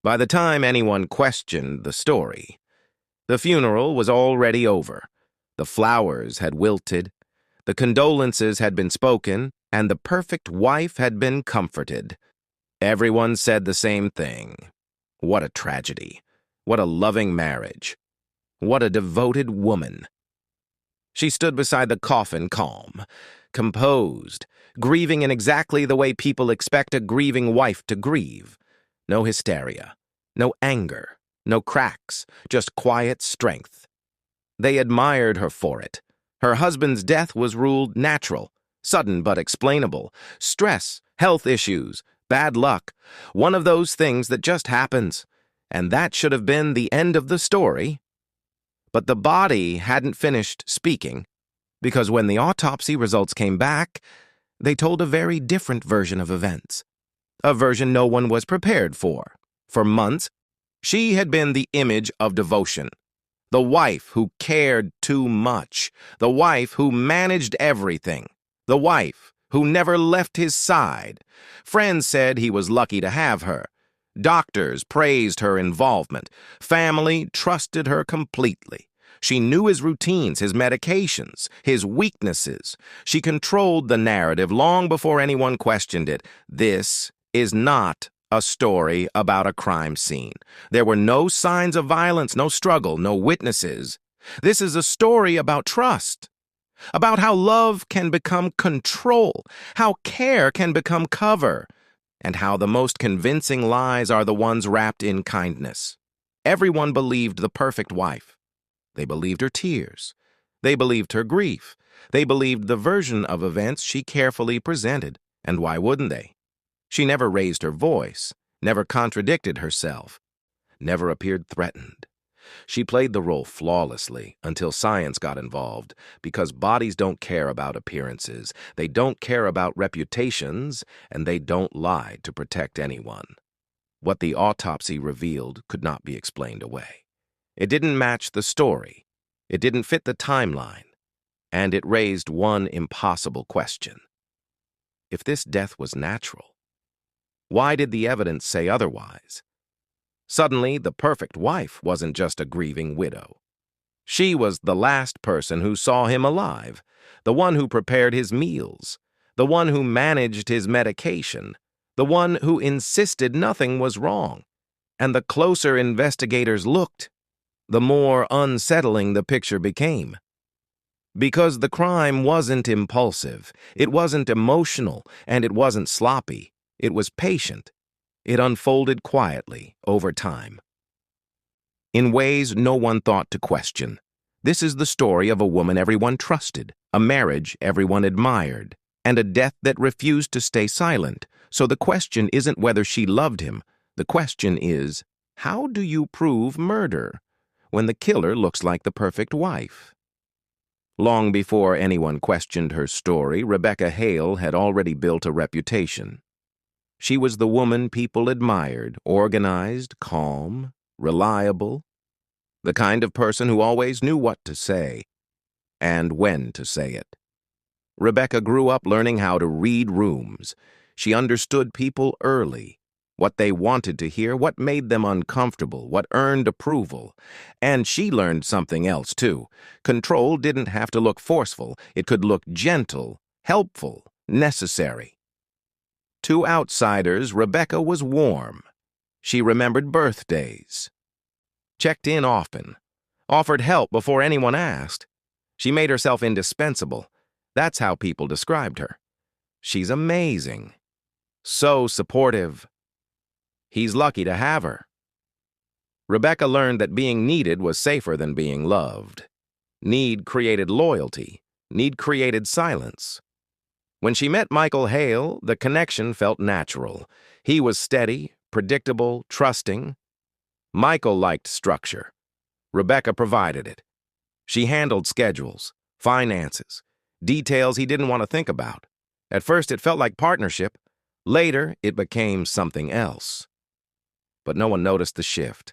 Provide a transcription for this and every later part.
By the time anyone questioned the story, the funeral was already over. The flowers had wilted, the condolences had been spoken, and the perfect wife had been comforted. Everyone said the same thing. What a tragedy. What a loving marriage. What a devoted woman. She stood beside the coffin, calm, composed, grieving in exactly the way people expect a grieving wife to grieve. No hysteria, no anger, no cracks, just quiet strength. They admired her for it. Her husband's death was ruled natural, sudden but explainable. Stress, health issues, bad luck, one of those things that just happens. And that should have been the end of the story. But the body hadn't finished speaking, because when the autopsy results came back, they told a very different version of events. A version no one was prepared for. For months, she had been the image of devotion. The wife who cared too much. The wife who managed everything. The wife who never left his side. Friends said he was lucky to have her. Doctors praised her involvement. Family trusted her completely. She knew his routines, his medications, his weaknesses. She controlled the narrative long before anyone questioned it. This is not a story about a crime scene. There were no signs of violence, no struggle, no witnesses. This is a story about trust, about how love can become control, how care can become cover, and how the most convincing lies are the ones wrapped in kindness. Everyone believed the perfect wife. They believed her tears. They believed her grief. They believed the version of events she carefully presented. And why wouldn't they? She never raised her voice, never contradicted herself, never appeared threatened. She played the role flawlessly until science got involved, because bodies don't care about appearances, they don't care about reputations, and they don't lie to protect anyone. What the autopsy revealed could not be explained away. It didn't match the story, it didn't fit the timeline, and it raised one impossible question. If this death was natural, why did the evidence say otherwise? Suddenly, the perfect wife wasn't just a grieving widow. She was the last person who saw him alive, the one who prepared his meals, the one who managed his medication, the one who insisted nothing was wrong. And the closer investigators looked, the more unsettling the picture became. Because the crime wasn't impulsive, it wasn't emotional, and it wasn't sloppy. It was patient. It unfolded quietly over time. In ways no one thought to question. This is the story of a woman everyone trusted, a marriage everyone admired, and a death that refused to stay silent. So the question isn't whether she loved him. The question is, how do you prove murder when the killer looks like the perfect wife? Long before anyone questioned her story, Rebecca Hale had already built a reputation. She was the woman people admired, organized, calm, reliable, the kind of person who always knew what to say and when to say it. Rebecca grew up learning how to read rooms. She understood people early, what they wanted to hear, what made them uncomfortable, what earned approval. And she learned something else, too. Control didn't have to look forceful. It could look gentle, helpful, necessary. To outsiders, Rebecca was warm. She remembered birthdays, checked in often, offered help before anyone asked. She made herself indispensable. That's how people described her. She's amazing. So supportive. He's lucky to have her. Rebecca learned that being needed was safer than being loved. Need created loyalty. Need created silence. When she met Michael Hale, the connection felt natural. He was steady, predictable, trusting. Michael liked structure. Rebecca provided it. She handled schedules, finances, details he didn't want to think about. At first, it felt like partnership. Later, it became something else. But no one noticed the shift.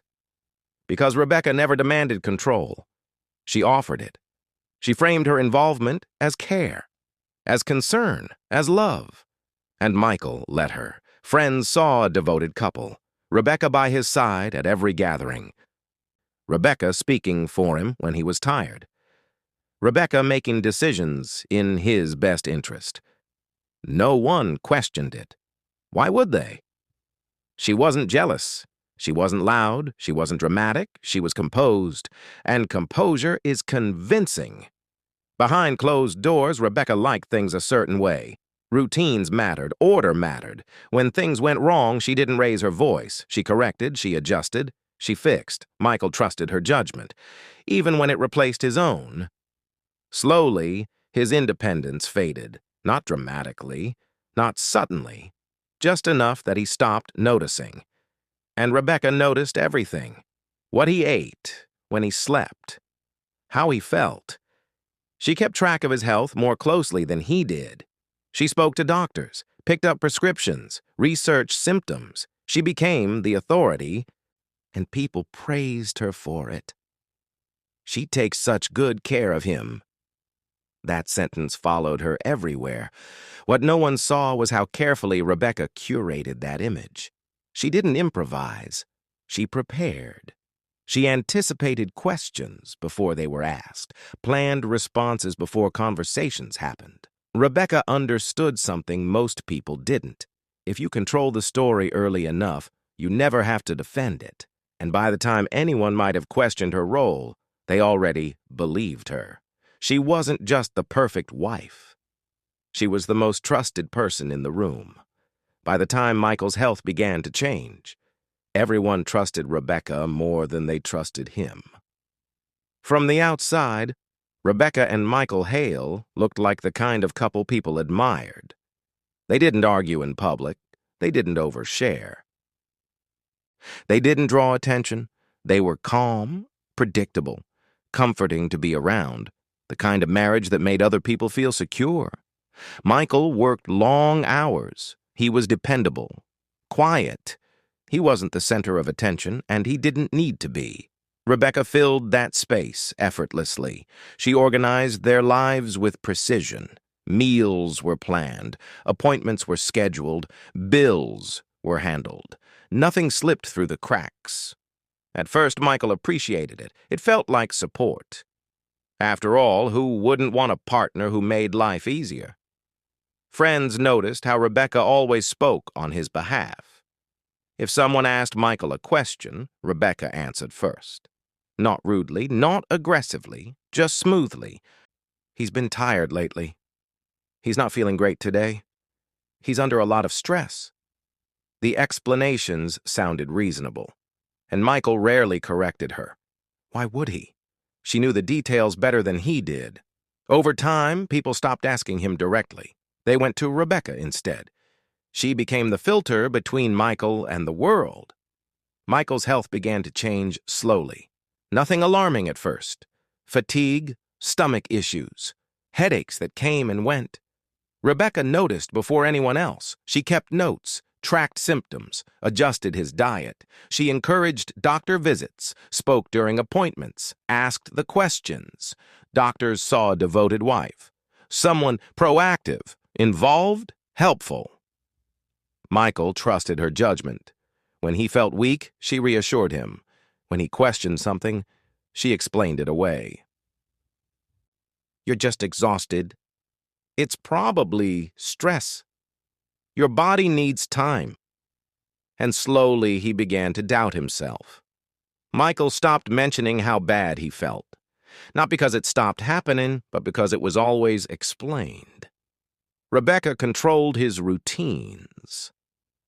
Because Rebecca never demanded control. She offered it. She framed her involvement as care, as concern, as love. And Michael let her. Friends saw a devoted couple. Rebecca by his side at every gathering. Rebecca speaking for him when he was tired. Rebecca making decisions in his best interest. No one questioned it. Why would they? She wasn't jealous. She wasn't loud. She wasn't dramatic. She was composed. And composure is convincing. Behind closed doors, Rebecca liked things a certain way. Routines mattered. Order mattered. When things went wrong, she didn't raise her voice. She corrected. She adjusted. She fixed. Michael trusted her judgment, even when it replaced his own. Slowly, his independence faded. Not dramatically. Not suddenly. Just enough that he stopped noticing. And Rebecca noticed everything. What he ate, when he slept, how he felt. She kept track of his health more closely than he did. She spoke to doctors, picked up prescriptions, researched symptoms. She became the authority, and people praised her for it. She takes such good care of him. That sentence followed her everywhere. What no one saw was how carefully Rebecca curated that image. She didn't improvise. She prepared. She anticipated questions before they were asked, planned responses before conversations happened. Rebecca understood something most people didn't. If you control the story early enough, you never have to defend it. And by the time anyone might have questioned her role, they already believed her. She wasn't just the perfect wife. She was the most trusted person in the room. By the time Michael's health began to change, everyone trusted Rebecca more than they trusted him. From the outside, Rebecca and Michael Hale looked like the kind of couple people admired. They didn't argue in public. They didn't overshare. They didn't draw attention. They were calm, predictable, comforting to be around, the kind of marriage that made other people feel secure. Michael worked long hours. He was dependable, quiet. He wasn't the center of attention, and he didn't need to be. Rebecca filled that space effortlessly. She organized their lives with precision. Meals were planned, appointments were scheduled, bills were handled. Nothing slipped through the cracks. At first, Michael appreciated it. It felt like support. After all, who wouldn't want a partner who made life easier? Friends noticed how Rebecca always spoke on his behalf. If someone asked Michael a question, Rebecca answered first. Not rudely, not aggressively, just smoothly. He's been tired lately. He's not feeling great today. He's under a lot of stress. The explanations sounded reasonable, and Michael rarely corrected her. Why would he? She knew the details better than he did. Over time, people stopped asking him directly. They went to Rebecca instead. She became the filter between Michael and the world. Michael's health began to change slowly. Nothing alarming at first. Fatigue, stomach issues, headaches that came and went. Rebecca noticed before anyone else. She kept notes, tracked symptoms, adjusted his diet. She encouraged doctor visits, spoke during appointments, asked the questions. Doctors saw a devoted wife. Someone proactive, involved, helpful. Michael trusted her judgment. When he felt weak, she reassured him. When he questioned something, she explained it away. You're just exhausted. It's probably stress. Your body needs time. And slowly he began to doubt himself. Michael stopped mentioning how bad he felt. Not because it stopped happening, but because it was always explained. Rebecca controlled his routines.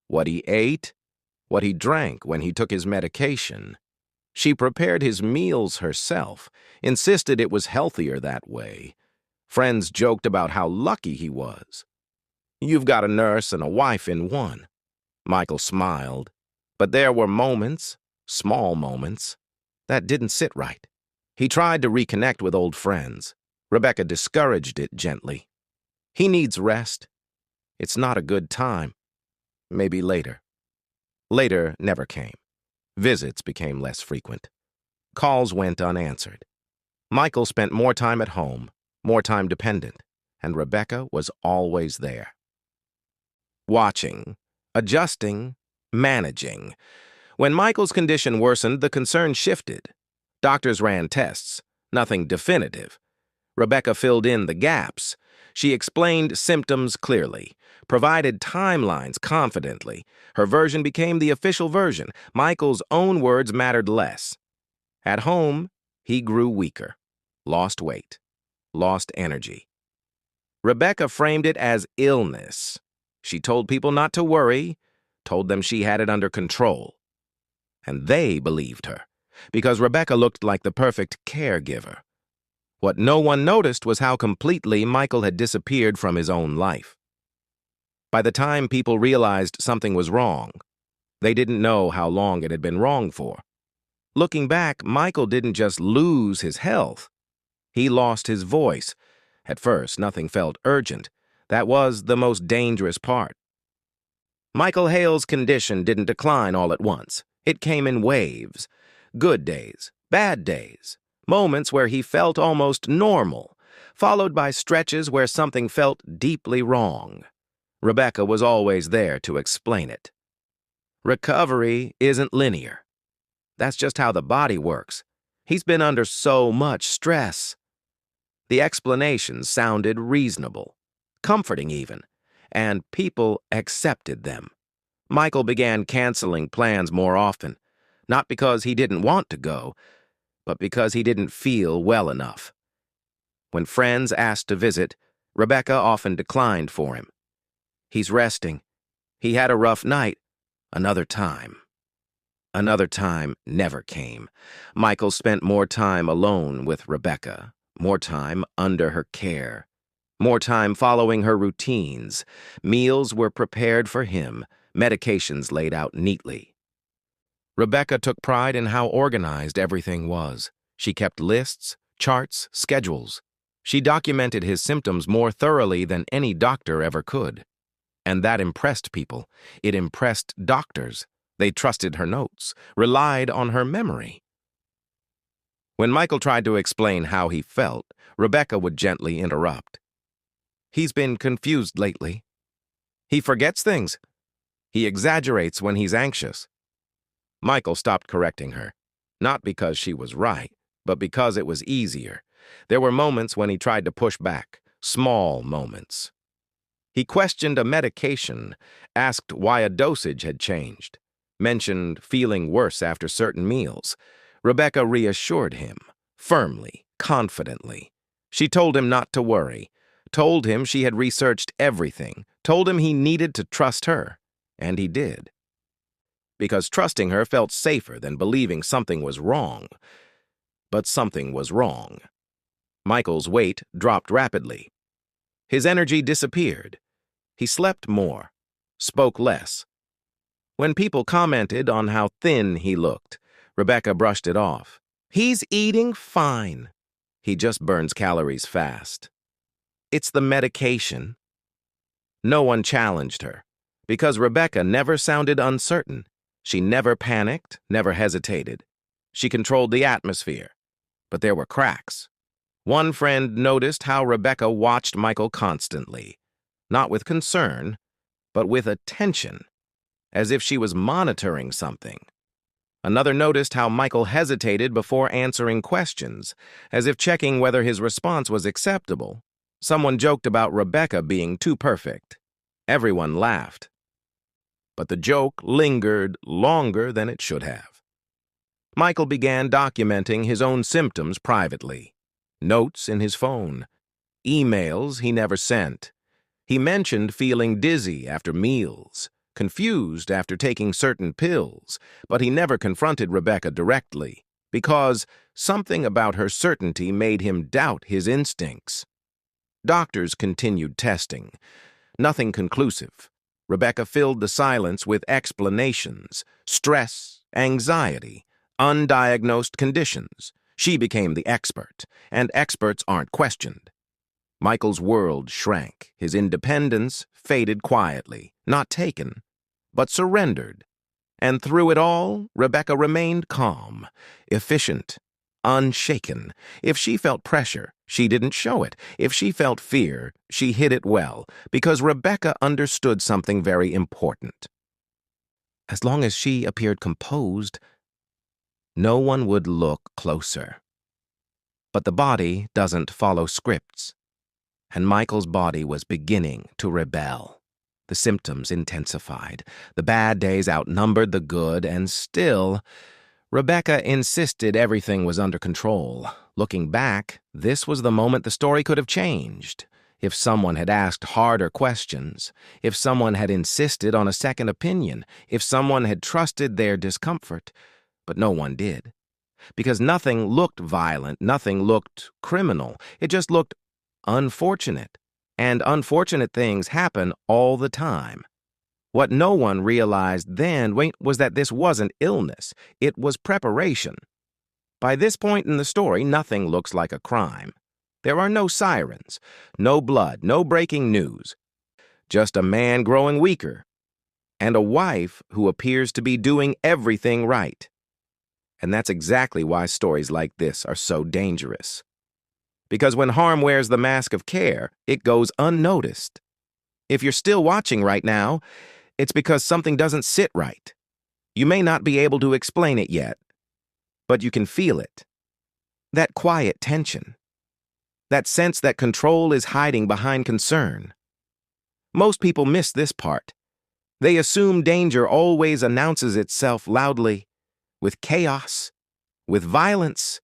What he ate, what he drank when he took his medication. She prepared his meals herself, insisted it was healthier that way. Friends joked about how lucky he was. You've got a nurse and a wife in one. Michael smiled. But there were moments, small moments, that didn't sit right. He tried to reconnect with old friends. Rebecca discouraged it gently. He needs rest. It's not a good time. Maybe later. Later never came. Visits became less frequent. Calls went unanswered. Michael spent more time at home, more time dependent, and Rebecca was always there. Watching, adjusting, managing. When Michael's condition worsened, the concern shifted. Doctors ran tests, nothing definitive. Rebecca filled in the gaps. She explained symptoms clearly, provided timelines confidently. Her version became the official version. Michael's own words mattered less. At home, he grew weaker, lost weight, lost energy. Rebecca framed it as illness. She told people not to worry, told them she had it under control. And they believed her, because Rebecca looked like the perfect caregiver. What no one noticed was how completely Michael had disappeared from his own life. By the time people realized something was wrong, they didn't know how long it had been wrong for. Looking back, Michael didn't just lose his health. He lost his voice. At first, nothing felt urgent. That was the most dangerous part. Michael Hale's condition didn't decline all at once. It came in waves. Good days, bad days, moments where he felt almost normal, followed by stretches where something felt deeply wrong. Rebecca was always there to explain it. Recovery isn't linear. That's just how the body works. He's been under so much stress. The explanations sounded reasonable, comforting even, and people accepted them. Michael began canceling plans more often, not because he didn't want to go, but because he didn't feel well enough. When friends asked to visit, Rebecca often declined for him. He's resting. He had a rough night. Another time. Another time never came. Michael spent more time alone with Rebecca, more time under her care, more time following her routines. Meals were prepared for him, medications laid out neatly. Rebecca took pride in how organized everything was. She kept lists, charts, schedules. She documented his symptoms more thoroughly than any doctor ever could. And that impressed people. It impressed doctors. They trusted her notes, relied on her memory. When Michael tried to explain how he felt, Rebecca would gently interrupt. He's been confused lately. He forgets things. He exaggerates when he's anxious. Michael stopped correcting her, not because she was right, but because it was easier. There were moments when he tried to push back, small moments. He questioned a medication, asked why a dosage had changed, mentioned feeling worse after certain meals. Rebecca reassured him, firmly, confidently. She told him not to worry, told him she had researched everything, told him he needed to trust her, and he did. Because trusting her felt safer than believing something was wrong. But something was wrong. Michael's weight dropped rapidly. His energy disappeared. He slept more, spoke less. When people commented on how thin he looked, Rebecca brushed it off. He's eating fine. He just burns calories fast. It's the medication. No one challenged her, because Rebecca never sounded uncertain. She never panicked, never hesitated. She controlled the atmosphere, but there were cracks. One friend noticed how Rebecca watched Michael constantly, not with concern, but with attention, as if she was monitoring something. Another noticed how Michael hesitated before answering questions, as if checking whether his response was acceptable. Someone joked about Rebecca being too perfect. Everyone laughed. But the joke lingered longer than it should have. Michael began documenting his own symptoms privately. Notes in his phone. Emails he never sent. He mentioned feeling dizzy after meals, confused after taking certain pills, but he never confronted Rebecca directly, because something about her certainty made him doubt his instincts. Doctors continued testing. Nothing conclusive. Rebecca filled the silence with explanations, stress, anxiety, undiagnosed conditions. She became the expert, and experts aren't questioned. Michael's world shrank. His independence faded quietly, not taken, but surrendered. And through it all, Rebecca remained calm, efficient, unshaken. If she felt pressure, she didn't show it. If she felt fear, she hid it well, because Rebecca understood something very important. As long as she appeared composed, no one would look closer. But the body doesn't follow scripts, and Michael's body was beginning to rebel. The symptoms intensified. The bad days outnumbered the good, and still, Rebecca insisted everything was under control. Looking back, this was the moment the story could have changed. If someone had asked harder questions, if someone had insisted on a second opinion, if someone had trusted their discomfort. But no one did. Because nothing looked violent, nothing looked criminal. It just looked unfortunate. And unfortunate things happen all the time. What no one realized then was that this wasn't illness. It was preparation. By this point in the story, nothing looks like a crime. There are no sirens, no blood, no breaking news. Just a man growing weaker, and a wife who appears to be doing everything right. And that's exactly why stories like this are so dangerous. Because when harm wears the mask of care, it goes unnoticed. If you're still watching right now, it's because something doesn't sit right. You may not be able to explain it yet, but you can feel it. That quiet tension. That sense that control is hiding behind concern. Most people miss this part. They assume danger always announces itself loudly, with chaos, with violence.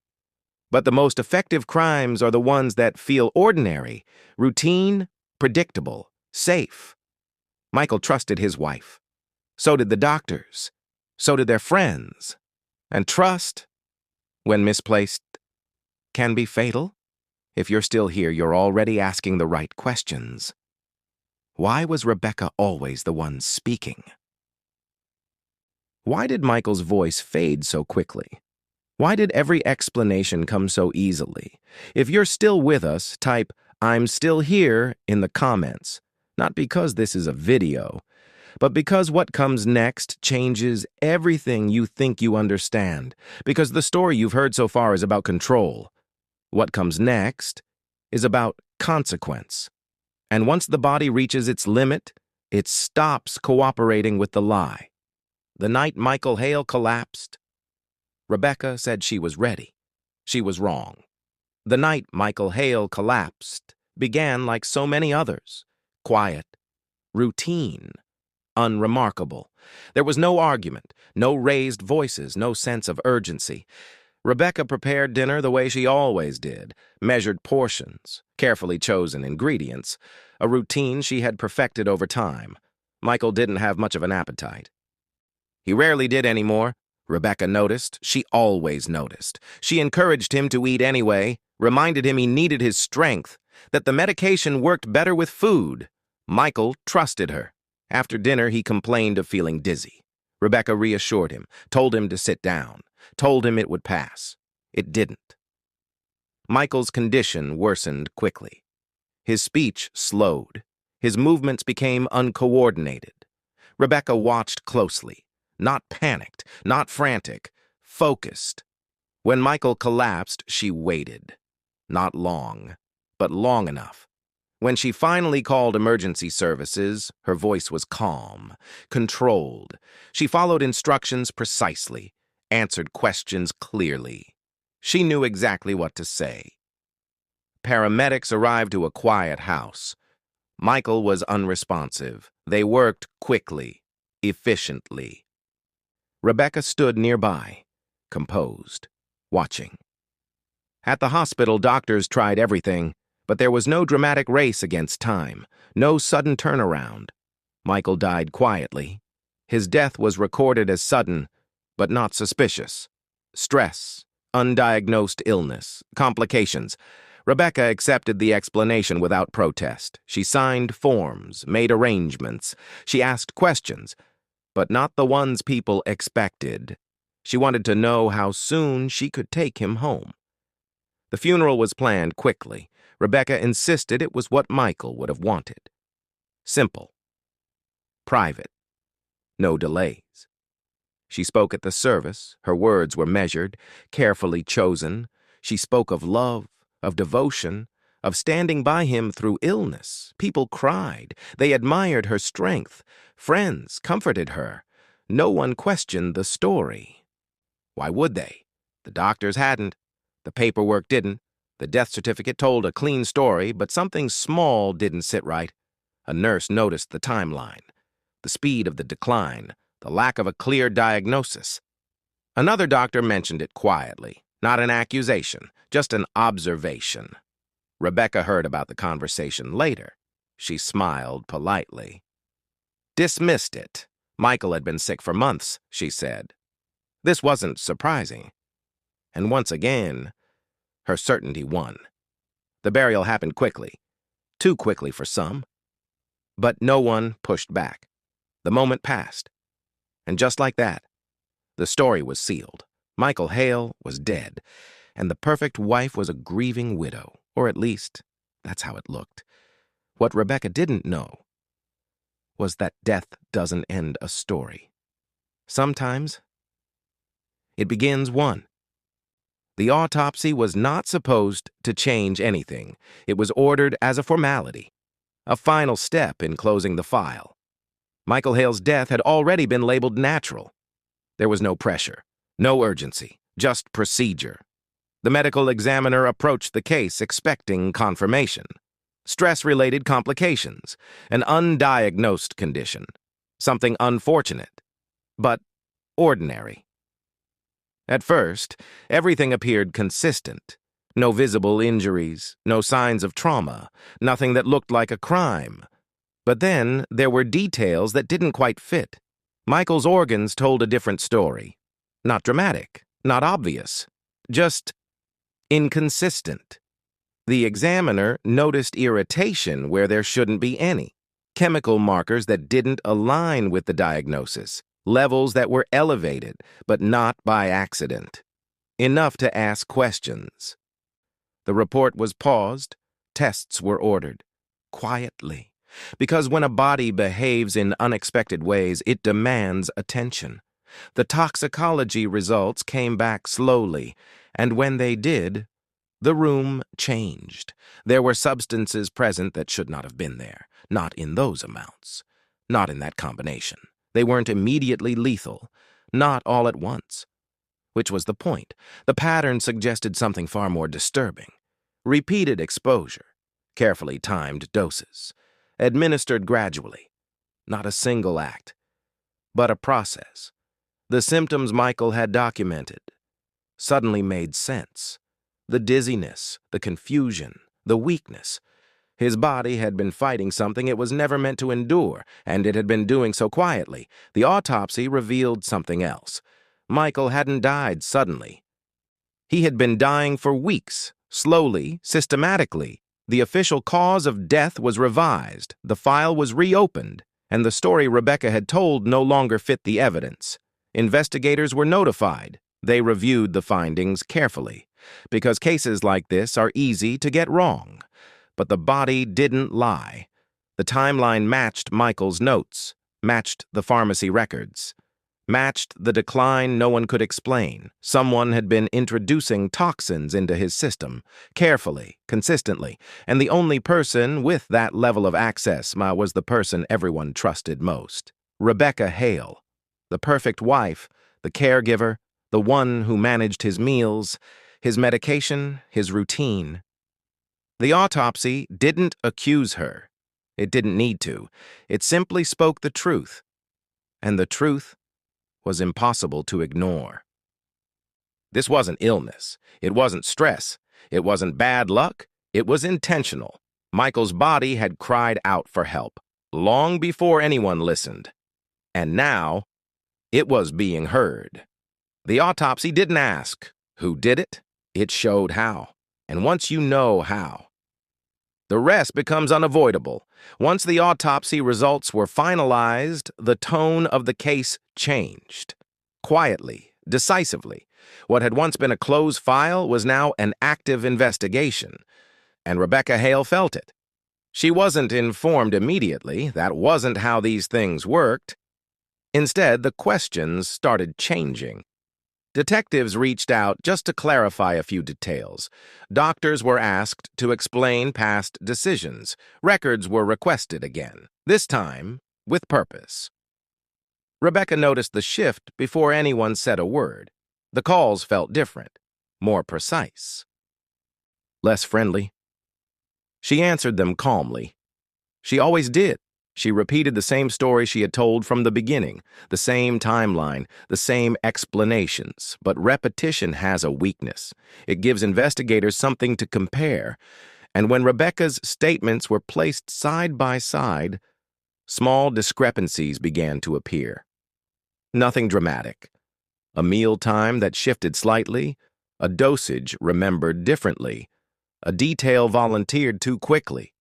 But the most effective crimes are the ones that feel ordinary, routine, predictable, safe. Michael trusted his wife. So did the doctors. So did their friends. And trust, when misplaced, can be fatal. If you're still here, you're already asking the right questions. Why was Rebecca always the one speaking? Why did Michael's voice fade so quickly? Why did every explanation come so easily? If you're still with us, type, "I'm still here" in the comments. Not because this is a video, but because what comes next changes everything you think you understand. Because the story you've heard so far is about control. What comes next is about consequence. And once the body reaches its limit, it stops cooperating with the lie. The night Michael Hale collapsed, Rebecca said she was ready. She was wrong. The night Michael Hale collapsed began like so many others. Quiet, routine, unremarkable. There was no argument, no raised voices, no sense of urgency. Rebecca prepared dinner the way she always did, measured portions, carefully chosen ingredients, a routine she had perfected over time. Michael didn't have much of an appetite. He rarely did anymore, Rebecca noticed. She always noticed. She encouraged him to eat anyway, reminded him he needed his strength, that the medication worked better with food. Michael trusted her. After dinner, he complained of feeling dizzy. Rebecca reassured him, told him to sit down, told him it would pass. It didn't. Michael's condition worsened quickly. His speech slowed. His movements became uncoordinated. Rebecca watched closely, not panicked, not frantic, focused. When Michael collapsed, she waited. Not long, but long enough. When she finally called emergency services, her voice was calm, controlled. She followed instructions precisely, answered questions clearly. She knew exactly what to say. Paramedics arrived to a quiet house. Michael was unresponsive. They worked quickly, efficiently. Rebecca stood nearby, composed, watching. At the hospital, doctors tried everything, but there was no dramatic race against time, no sudden turnaround. Michael died quietly. His death was recorded as sudden, but not suspicious. Stress, undiagnosed illness, complications. Rebecca accepted the explanation without protest. She signed forms, made arrangements. She asked questions, but not the ones people expected. She wanted to know how soon she could take him home. The funeral was planned quickly. Rebecca insisted it was what Michael would have wanted. Simple. Private. No delays. She spoke at the service. Her words were measured, carefully chosen. She spoke of love, of devotion, of standing by him through illness. People cried. They admired her strength. Friends comforted her. no one questioned the story. Why would they? The doctors hadn't. The paperwork didn't. The death certificate told a clean story, but something small didn't sit right. A nurse noticed the timeline, the speed of the decline, the lack of a clear diagnosis. Another doctor mentioned it quietly, not an accusation, just an observation. Rebecca heard about the conversation later. She smiled politely. Dismissed it. Michael had been sick for months, she said. This wasn't surprising. And once again, her certainty won. The burial happened quickly, too quickly for some. But no one pushed back. The moment passed. And just like that, the story was sealed. Michael Hale was dead, and the perfect wife was a grieving widow, or at least, that's how it looked. What Rebecca didn't know was that death doesn't end a story. Sometimes, it begins one. The autopsy was not supposed to change anything. It was ordered as a formality, a final step in closing the file. Michael Hale's death had already been labeled natural. There was no pressure, no urgency, just procedure. The medical examiner approached the case expecting confirmation. Stress-related complications, an undiagnosed condition, something unfortunate, but ordinary. At first, everything appeared consistent. No visible injuries, no signs of trauma, nothing that looked like a crime. But then there were details that didn't quite fit. Michael's organs told a different story. Not dramatic, not obvious, just inconsistent. The examiner noticed irritation where there shouldn't be any, chemical markers that didn't align with the diagnosis, levels that were elevated, but not by accident. Enough to ask questions. The report was paused, tests were ordered, quietly, because when a body behaves in unexpected ways, it demands attention. The toxicology results came back slowly, and when they did, the room changed. There were substances present that should not have been there, not in those amounts, not in that combination. They weren't immediately lethal, not all at once. Which was the point. The pattern suggested something far more disturbing. Repeated exposure, carefully timed doses, administered gradually. Not a single act, but a process. The symptoms Michael had documented suddenly made sense. The dizziness, the confusion, the weakness. His body had been fighting something it was never meant to endure, and it had been doing so quietly. The autopsy revealed something else. Michael hadn't died suddenly. He had been dying for weeks, slowly, systematically. The official cause of death was revised, the file was reopened, and the story Rebecca had told no longer fit the evidence. Investigators were notified. They reviewed the findings carefully, because cases like this are easy to get wrong. But the body didn't lie. The timeline matched Michael's notes, matched the pharmacy records, matched the decline no one could explain. Someone had been introducing toxins into his system, carefully, consistently, and the only person with that level of access was the person everyone trusted most. Rebecca Hale, the perfect wife, the caregiver, the one who managed his meals, his medication, his routine. The autopsy didn't accuse her. It didn't need to. It simply spoke the truth. And the truth was impossible to ignore. This wasn't illness. It wasn't stress. It wasn't bad luck. It was intentional. Michael's body had cried out for help, long before anyone listened. And now, it was being heard. The autopsy didn't ask who did it. It showed how. And once you know how, the rest becomes unavoidable. Once the autopsy results were finalized, the tone of the case changed. Quietly, decisively. What had once been a closed file was now an active investigation. And Rebecca Hale felt it. She wasn't informed immediately. That wasn't how these things worked. Instead, the questions started changing. Detectives reached out just to clarify a few details. Doctors were asked to explain past decisions. Records were requested again, this time with purpose. Rebecca noticed the shift before anyone said a word. The calls felt different, more precise, less friendly. She answered them calmly. She always did. She repeated the same story she had told from the beginning, the same timeline, the same explanations. But repetition has a weakness. It gives investigators something to compare. And when Rebecca's statements were placed side by side, small discrepancies began to appear. Nothing dramatic. A meal time that shifted slightly, a dosage remembered differently, a detail volunteered too quickly.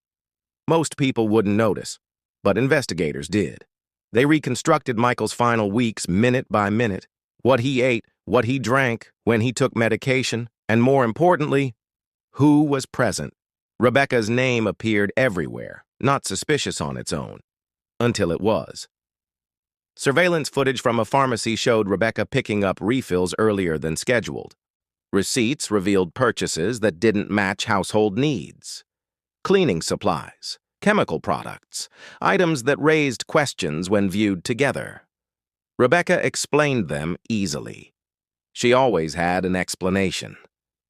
Most people wouldn't notice, but investigators did. They reconstructed Michael's final weeks minute by minute, what he ate, what he drank, when he took medication, and more importantly, who was present. Rebecca's name appeared everywhere, not suspicious on its own, until it was. Surveillance footage from a pharmacy showed Rebecca picking up refills earlier than scheduled. Receipts revealed purchases that didn't match household needs. Cleaning supplies, chemical products, items that raised questions when viewed together. Rebecca explained them easily. She always had an explanation.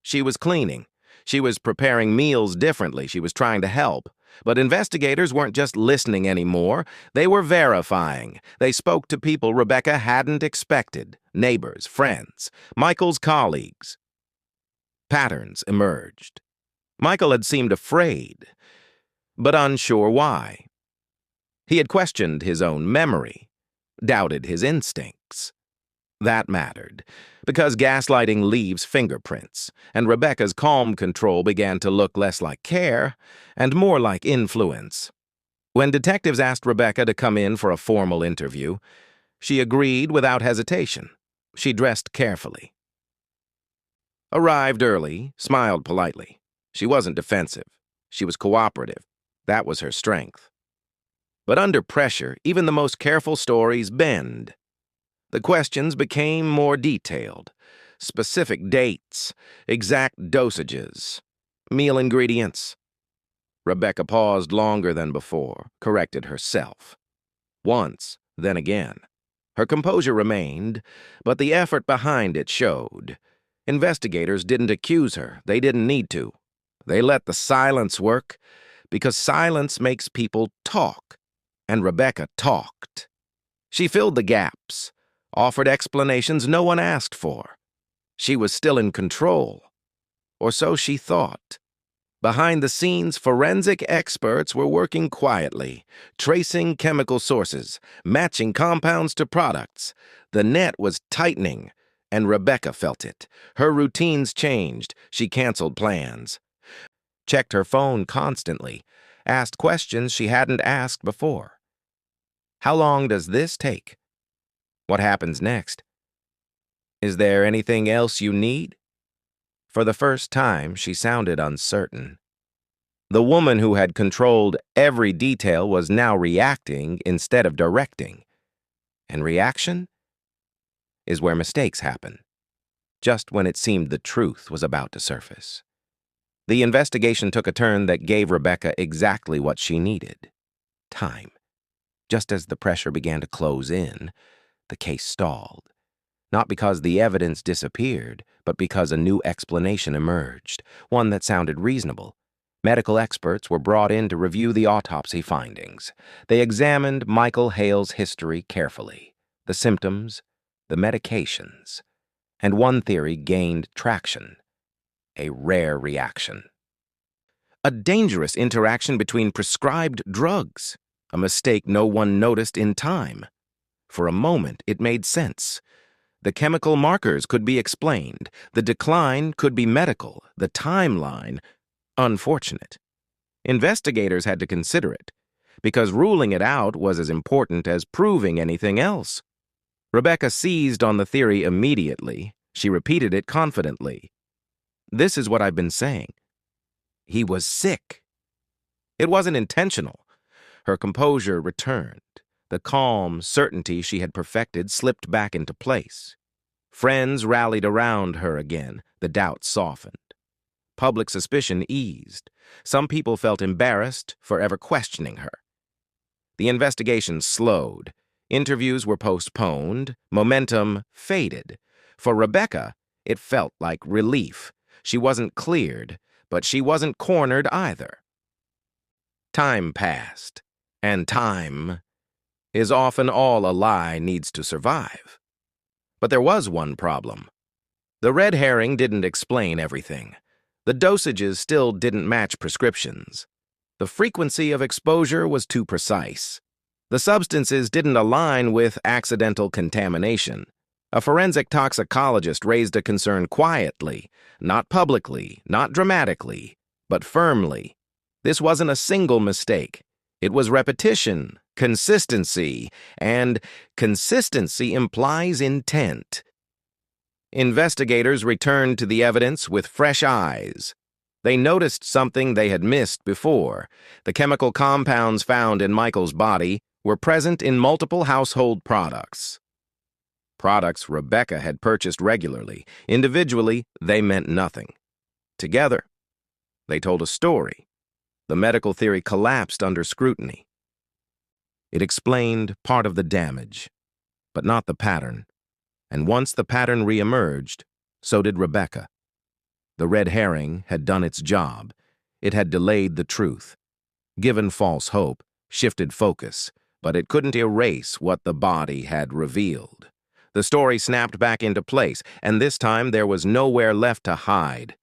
She was cleaning. She was preparing meals differently. She was trying to help. But investigators weren't just listening anymore. They were verifying. They spoke to people Rebecca hadn't expected. Neighbors, friends, Michael's colleagues. Patterns emerged. Michael had seemed afraid, but unsure why. He had questioned his own memory, doubted his instincts. That mattered, because gaslighting leaves fingerprints, and Rebecca's calm control began to look less like care and more like influence. When detectives asked Rebecca to come in for a formal interview, she agreed without hesitation. She dressed carefully. Arrived early, smiled politely. She wasn't defensive. She was cooperative. That was her strength. But under pressure, even the most careful stories bend. The questions became more detailed. Specific dates, exact dosages, meal ingredients. Rebecca paused longer than before, corrected herself. Once, then again. Her composure remained, but the effort behind it showed. Investigators didn't accuse her. They didn't need to. They let the silence work, because silence makes people talk. And Rebecca talked. She filled the gaps, offered explanations no one asked for. She was still in control, or so she thought. Behind the scenes, forensic experts were working quietly, tracing chemical sources, matching compounds to products. The net was tightening, and Rebecca felt it. Her routines changed. She canceled plans, checked her phone constantly, asked questions she hadn't asked before. How long does this take? What happens next? Is there anything else you need? For the first time, she sounded uncertain. The woman who had controlled every detail was now reacting instead of directing. And reaction is where mistakes happen, just when it seemed the truth was about to surface. The investigation took a turn that gave Rebecca exactly what she needed: time. Just as the pressure began to close in, the case stalled. Not because the evidence disappeared, but because a new explanation emerged, one that sounded reasonable. Medical experts were brought in to review the autopsy findings. They examined Michael Hale's history carefully, the symptoms, the medications, and one theory gained traction: a rare reaction. A dangerous interaction between prescribed drugs, a mistake no one noticed in time. For a moment, it made sense. The chemical markers could be explained. The decline could be medical. The timeline, unfortunate. Investigators had to consider it, because ruling it out was as important as proving anything else. Rebecca seized on the theory immediately. She repeated it confidently. This is what I've been saying. He was sick. It wasn't intentional. Her composure returned. The calm certainty she had perfected slipped back into place. Friends rallied around her again. The doubt softened. Public suspicion eased. Some people felt embarrassed for ever questioning her. The investigation slowed. Interviews were postponed, momentum faded. For Rebecca, it felt like relief. She wasn't cleared, but she wasn't cornered either. Time passed, and time is often all a lie needs to survive. But there was one problem. The red herring didn't explain everything. The dosages still didn't match prescriptions. The frequency of exposure was too precise. The substances didn't align with accidental contamination. A forensic toxicologist raised a concern quietly, not publicly, not dramatically, but firmly. This wasn't a single mistake. It was repetition, consistency, and consistency implies intent. Investigators returned to the evidence with fresh eyes. They noticed something they had missed before. The chemical compounds found in Michael's body were present in multiple household products. Products Rebecca had purchased regularly. Individually, they meant nothing. Together, they told a story. The medical theory collapsed under scrutiny. It explained part of the damage, but not the pattern. And once the pattern re-emerged, so did Rebecca. The red herring had done its job. It had delayed the truth, given false hope, shifted focus, but it couldn't erase what the body had revealed. The story snapped back into place, and this time there was nowhere left to hide.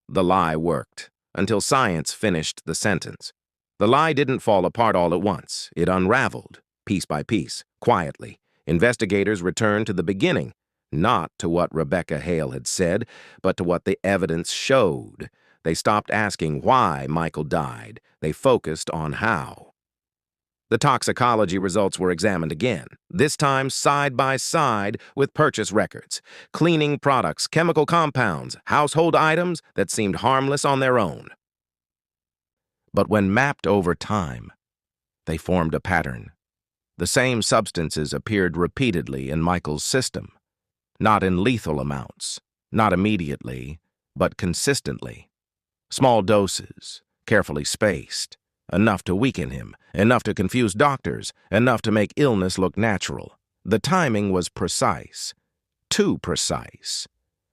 The lie worked, until science finished the sentence. The lie didn't fall apart all at once. It unraveled, piece by piece, quietly. Investigators returned to the beginning, not to what Rebecca Hale had said, but to what the evidence showed. They stopped asking why Michael died. They focused on how. The toxicology results were examined again, this time side by side with purchase records, cleaning products, chemical compounds, household items that seemed harmless on their own. But when mapped over time, they formed a pattern. The same substances appeared repeatedly in Michael's system, not in lethal amounts, not immediately, but consistently. Small doses, carefully spaced, enough to weaken him, enough to confuse doctors, enough to make illness look natural. The timing was precise, too precise.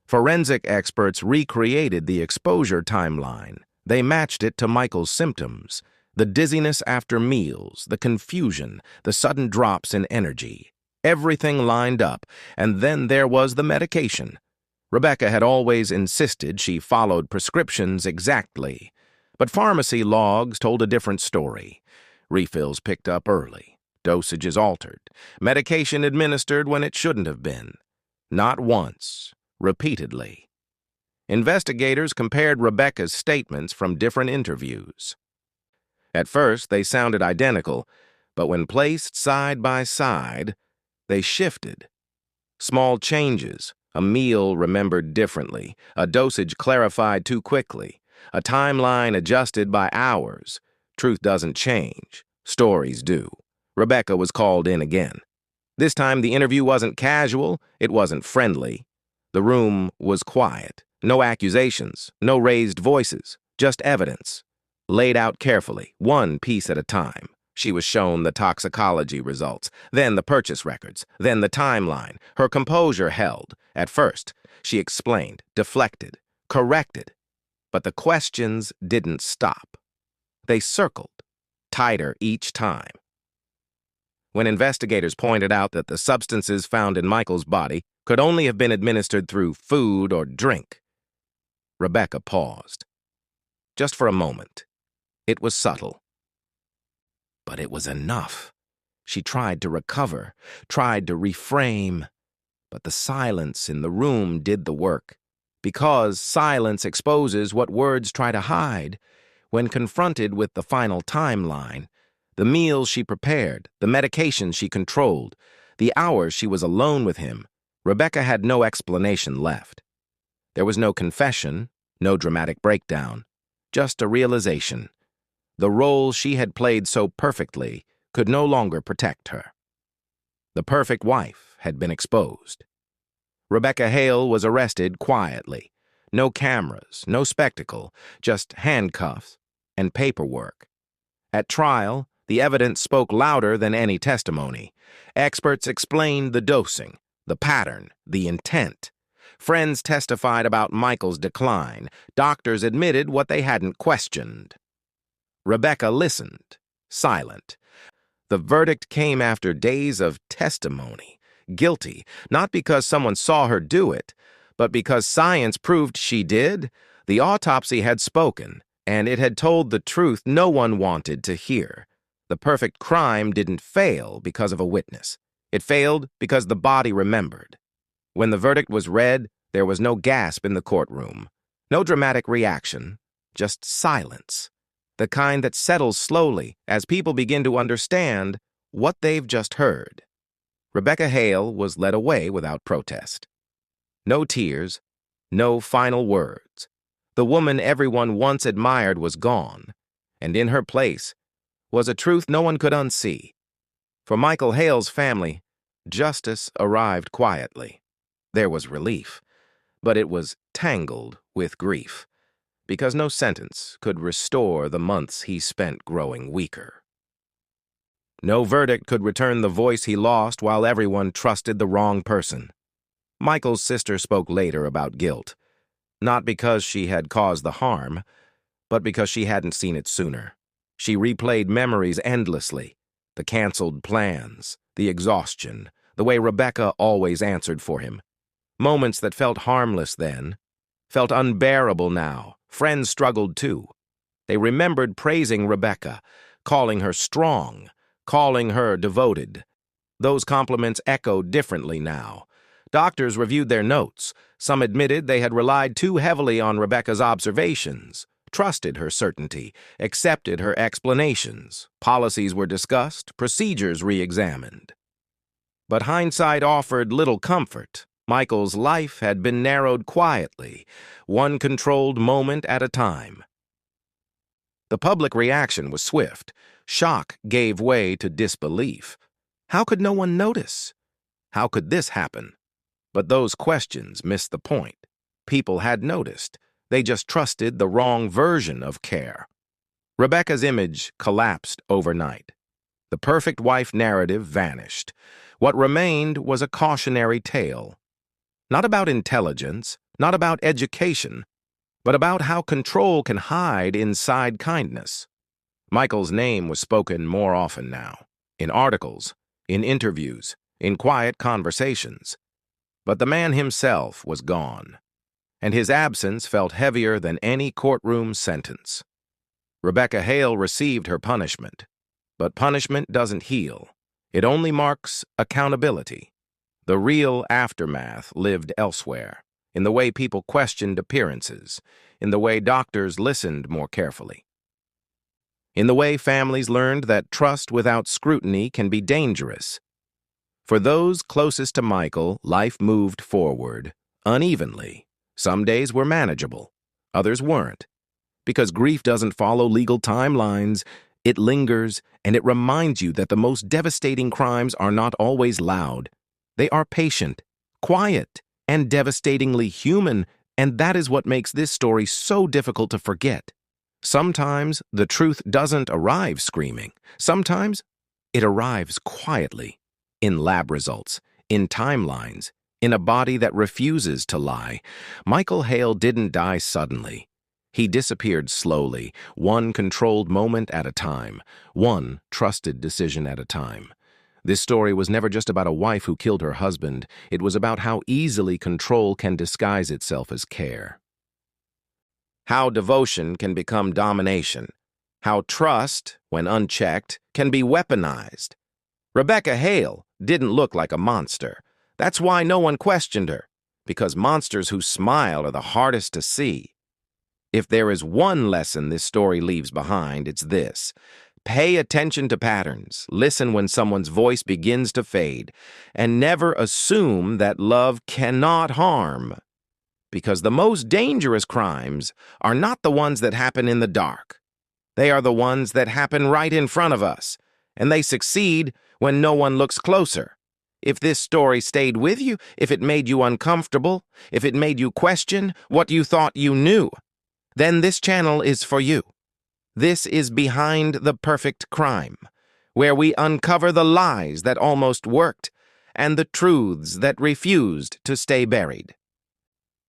Forensic experts recreated the exposure timeline. They matched it to Michael's symptoms, the dizziness after meals, the confusion, the sudden drops in energy. Everything lined up, and then there was the medication. Rebecca had always insisted she followed prescriptions exactly. But pharmacy logs told a different story. Refills picked up early, dosages altered, medication administered when it shouldn't have been. Not once, repeatedly. Investigators compared Rebecca's statements from different interviews. At first, they sounded identical, but when placed side by side, they shifted. Small changes, a meal remembered differently, a dosage clarified too quickly, a timeline adjusted by hours. Truth doesn't change. Stories do. Rebecca was called in again. This time the interview wasn't casual, it wasn't friendly. The room was quiet. No accusations, no raised voices, just evidence. Laid out carefully, one piece at a time. She was shown the toxicology results, then the purchase records, then the timeline. Her composure held. At first, she explained, deflected, corrected. But the questions didn't stop. They circled, tighter each time. When investigators pointed out that the substances found in Michael's body could only have been administered through food or drink, Rebecca paused. Just for a moment. It was subtle. But it was enough. She tried to recover, tried to reframe, but the silence in the room did the work. Because silence exposes what words try to hide. When confronted with the final timeline, the meals she prepared, the medications she controlled, the hours she was alone with him, Rebecca had no explanation left. There was no confession, no dramatic breakdown, just a realization. The role she had played so perfectly could no longer protect her. The perfect wife had been exposed. Rebecca Hale was arrested quietly. No cameras, no spectacle, just handcuffs and paperwork. At trial, The evidence spoke louder than any testimony. Experts explained the dosing, the pattern, the intent. Friends testified about Michael's decline. Doctors admitted what they hadn't questioned. Rebecca listened, silent. The verdict came after days of testimony. Guilty, not because someone saw her do it, but because science proved she did. The autopsy had spoken, and it had told the truth no one wanted to hear. The perfect crime didn't fail because of a witness. It failed because the body remembered. When the verdict was read, there was no gasp in the courtroom, no dramatic reaction, just silence, the kind that settles slowly as people begin to understand what they've just heard. Rebecca Hale was led away without protest. No tears, no final words. The woman everyone once admired was gone, and in her place was a truth no one could unsee. For Michael Hale's family, justice arrived quietly. There was relief, but it was tangled with grief, because no sentence could restore the months he spent growing weaker. No verdict could return the voice he lost while everyone trusted the wrong person. Michael's sister spoke later about guilt, not because she had caused the harm, but because she hadn't seen it sooner. She replayed memories endlessly, the canceled plans, the exhaustion, the way Rebecca always answered for him. Moments that felt harmless then, felt unbearable now. Friends struggled too. They remembered praising Rebecca, calling her strong, calling her devoted. Those compliments echoed differently now. Doctors reviewed their notes. Some admitted they had relied too heavily on Rebecca's observations, trusted her certainty, accepted her explanations. Policies were discussed, procedures re-examined. But hindsight offered little comfort. Michael's life had been narrowed quietly, one controlled moment at a time. The public reaction was swift. Shock gave way to disbelief. How could no one notice? How could this happen? But those questions missed the point. People had noticed. They just trusted the wrong version of care. Rebecca's image collapsed overnight. The perfect wife narrative vanished. What remained was a cautionary tale. Not about intelligence, not about education, but about how control can hide inside kindness. Michael's name was spoken more often now, in articles, in interviews, in quiet conversations. But the man himself was gone, and his absence felt heavier than any courtroom sentence. Rebecca Hale received her punishment, but punishment doesn't heal. It only marks accountability. The real aftermath lived elsewhere, in the way people questioned appearances, in the way doctors listened more carefully, in the way families learned that trust without scrutiny can be dangerous. For those closest to Michael, life moved forward, unevenly. Some days were manageable, others weren't. Because grief doesn't follow legal timelines, it lingers, and it reminds you that the most devastating crimes are not always loud. They are patient, quiet, and devastatingly human, and that is what makes this story so difficult to forget. Sometimes the truth doesn't arrive screaming. Sometimes it arrives quietly, in lab results, in timelines, in a body that refuses to lie. Michael Hale didn't die suddenly. He disappeared slowly, one controlled moment at a time, one trusted decision at a time. This story was never just about a wife who killed her husband. It was about how easily control can disguise itself as care. How devotion can become domination. How trust, when unchecked, can be weaponized. Rebecca Hale didn't look like a monster. That's why no one questioned her, because monsters who smile are the hardest to see. If there is one lesson this story leaves behind, it's this. Pay attention to patterns, listen when someone's voice begins to fade, and never assume that love cannot harm. Because the most dangerous crimes are not the ones that happen in the dark. They are the ones that happen right in front of us, and they succeed when no one looks closer. If this story stayed with you, if it made you uncomfortable, if it made you question what you thought you knew, then this channel is for you. This is Behind the Perfect Crime, where we uncover the lies that almost worked and the truths that refused to stay buried.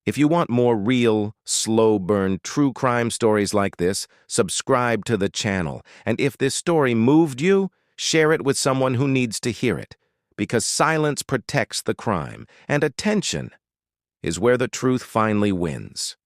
If you want more real, slow-burn true crime stories like this, subscribe to the channel. And if this story moved you, share it with someone who needs to hear it, because silence protects the crime, and attention is where the truth finally wins.